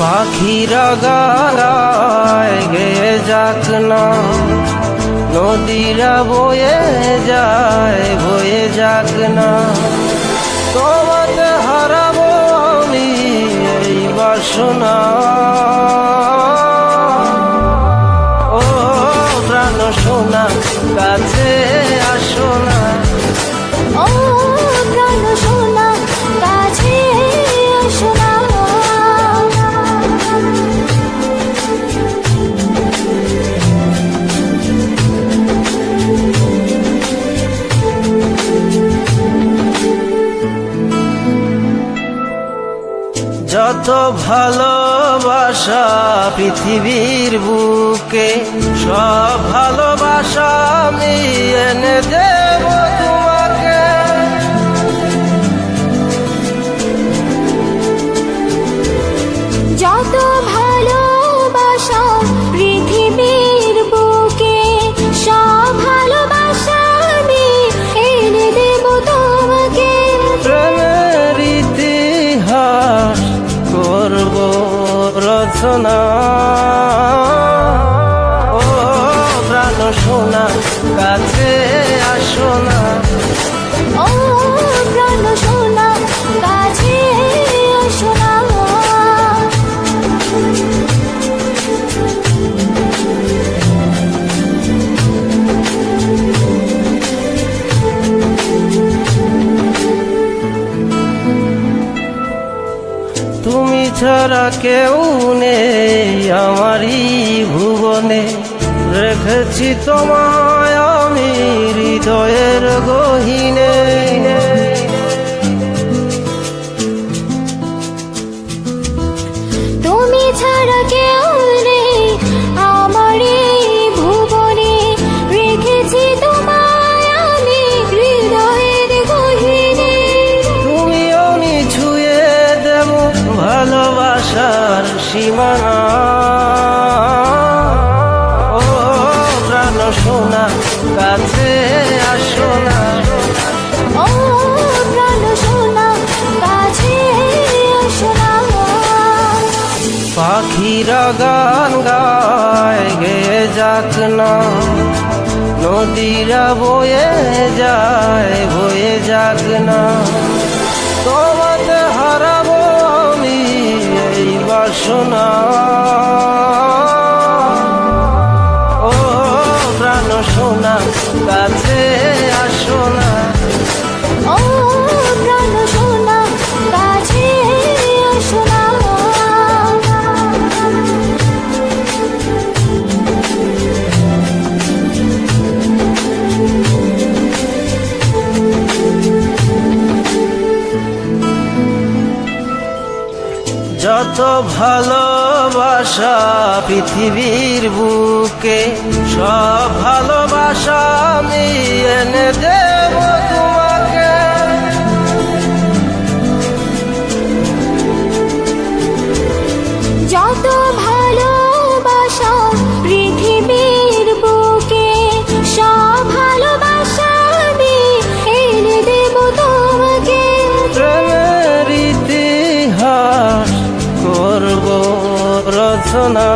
পাখিরা গায় গেয়ে যাক না, নদীরা বয়ে যাক না, তোমাকে হারাবো আমি এই বাসনা। ও প্রাণ সোনা কাছে আসো না, ও প্রাণ সোনা কাছে আসো না। যত ভালোবাসা পৃথিবীর বুকে, সব ভালোবাসা আমি এনে দেব তোমাকে। যত ভালোবাসা পৃথিবীর বুকে, সব ভালোবাসা আমি এনে দেব তোমাকে। প্রেমের ইতিহাস করব রচনা। ও প্রাণ সোনা কাছে আসো না, ও প্রাণ সোনা কাছে আসো না। তুমি ছাড়া কেউ নেই আমারই ভুবনে, রেখেছি তোমায় আমি হৃদয়ের গহীনে। তুমি ছাড়া কেউ নেই আমার এই ভুবনে, রেখেছি তোমায় আমি হৃদয়ের গহীনে। তুমিও নি ছুঁয়ে দেব ভালোবাসার সীমানা। ও প্রাণ সোনা কাছে আসো না, ও প্রাণ সোনা কাছে আসো না। পাখিরা গান গায় গেয়ে যাক না, নদীরা বয়ে যাক না, তোমাকে হারাবো আমি এই বাসনা। ও প্রাণ সোনা কাছে আসো না, ও প্রাণ সোনা কাছে আসো না। যত ভালোবাসা পৃথিবীর বুকে, সব ভালোবাসা আমি এনে দেব তোমাকে। যত ভালোবাসা পৃথিবীর বুকে, সব ভালোবাসা আমি এনে দেব তোমাকে। প্রেমের ইতিহাস করব রচনা।